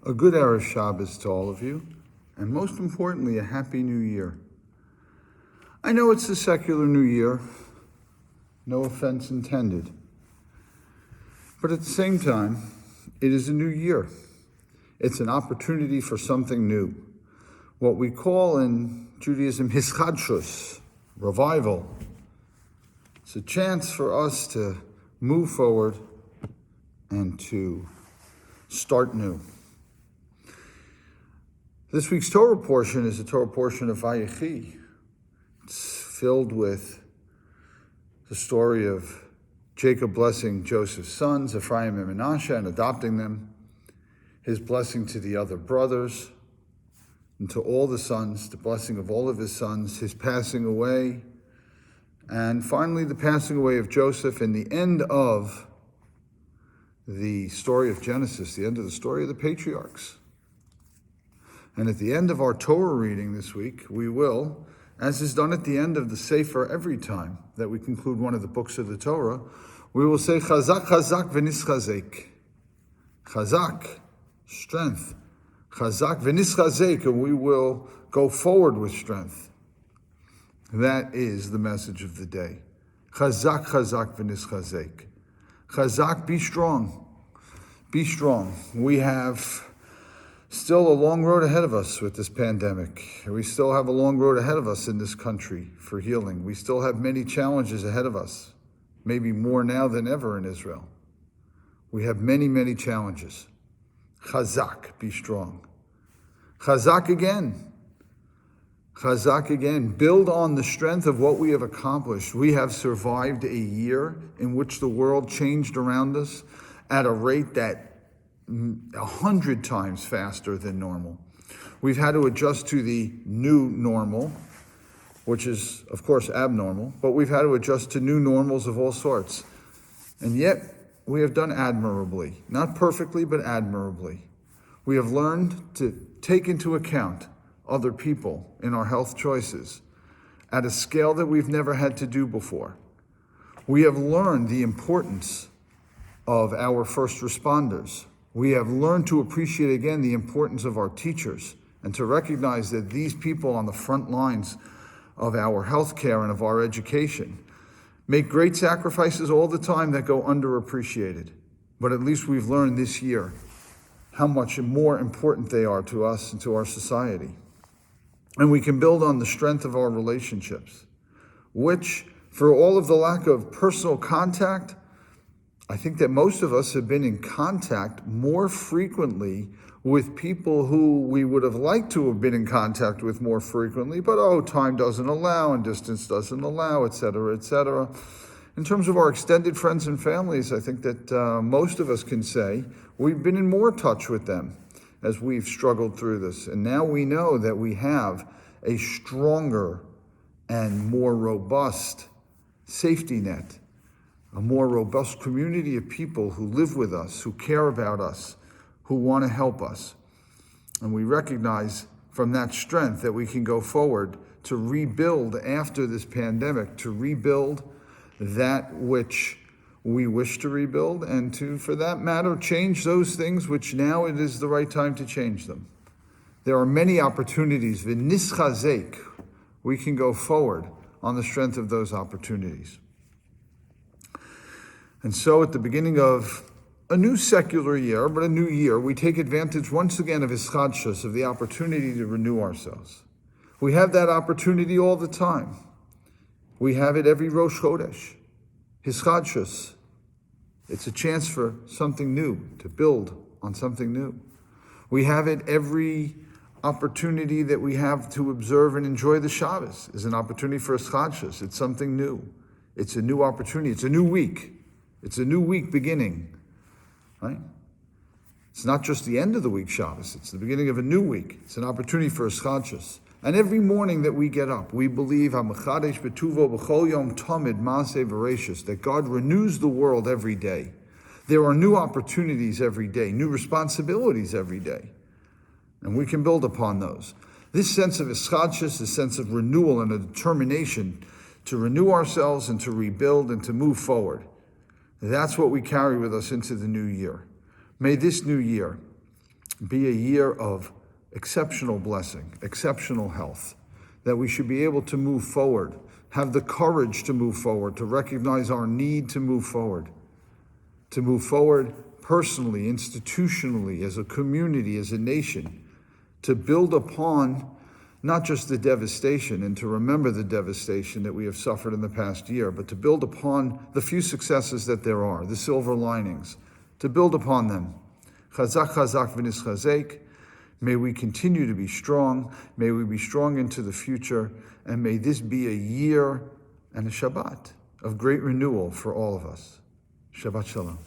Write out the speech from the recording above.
A good Erev Shabbos to all of you, and most importantly, a Happy New Year. I know it's the secular New Year, no offense intended, but at the same time, it is a new year. It's an opportunity for something new. What we call in Judaism, hischadshus, revival. It's a chance for us to move forward and to start new. This week's Torah portion is a Torah portion of Vayechi. It's filled with the story of Jacob blessing Joseph's sons, Ephraim and Manasseh, and adopting them, his blessing to the other brothers, and to all the sons, the blessing of all of his sons, his passing away, and finally the passing away of Joseph, and the end of the story of Genesis, the end of the story of the patriarchs. And at the end of our Torah reading this week, we will, as is done at the end of the Sefer every time that we conclude one of the books of the Torah, we will say, Chazak, Chazak, v'nischazek. Chazak, strength. Chazak, v'nischazek, and we will go forward with strength. That is the message of the day. Chazak, Chazak, v'nischazek. Chazak, be strong. Be strong. We have still a long road ahead of us with this pandemic. We still have a long road ahead of us in this country for healing. We still have many challenges ahead of us, maybe more now than ever in Israel. We have many, many challenges. Chazak, be strong. Chazak again. Chazak again. Build on the strength of what we have accomplished. We have survived a year in which the world changed around us at a rate that 100 times faster than normal. We've had to adjust to the new normal, which is, of course, abnormal, but we've had to adjust to new normals of all sorts. And yet, we have done admirably. Not perfectly, but admirably. We have learned to take into account other people in our health choices at a scale that we've never had to do before. We have learned the importance of our first responders. We have learned to appreciate again the importance of our teachers and to recognize that these people on the front lines of our healthcare and of our education make great sacrifices all the time that go underappreciated. But at least we've learned this year how much more important they are to us and to our society. And we can build on the strength of our relationships, which, for all of the lack of personal contact, I think that most of us have been in contact more frequently with people who we would have liked to have been in contact with more frequently, but time doesn't allow and distance doesn't allow, et cetera, et cetera. In terms of our extended friends and families, I think that most of us can say we've been in more touch with them as we've struggled through this. And now we know that we have a stronger and more robust safety net, a more robust community of people who live with us, who care about us, who want to help us. And we recognize from that strength that we can go forward to rebuild after this pandemic, to rebuild that which we wish to rebuild, and to, for that matter, change those things which now it is the right time to change them. There are many opportunities. V'nischazek, we can go forward on the strength of those opportunities. And so at the beginning of a new secular year, but a new year, we take advantage once again of hischadshus, of the opportunity to renew ourselves. We have that opportunity all the time. We have it every Rosh Chodesh. Hischadshus. It's a chance for something new, to build on something new. We have it every opportunity that we have to observe and enjoy the Shabbos is an opportunity for hischadshus. It's something new. It's a new opportunity. It's a new week. It's a new week beginning, right? It's not just the end of the week Shabbos. It's the beginning of a new week. It's an opportunity for hischadshus. And every morning that we get up, we believe that God renews the world every day. There are new opportunities every day, new responsibilities every day. And we can build upon those. This sense of hischadshus, this sense of renewal and a determination to renew ourselves and to rebuild and to move forward, that's what we carry with us into the new year. May this new year be a year of exceptional blessing, exceptional health, that we should be able to move forward, have the courage to move forward, to recognize our need to move forward personally, institutionally, as a community, as a nation, to build upon not just the devastation and to remember the devastation that we have suffered in the past year, but to build upon the few successes that there are, the silver linings, to build upon them. Chazak, chazak, v'nischazek. May we continue to be strong. May we be strong into the future. And may this be a year and a Shabbat of great renewal for all of us. Shabbat Shalom.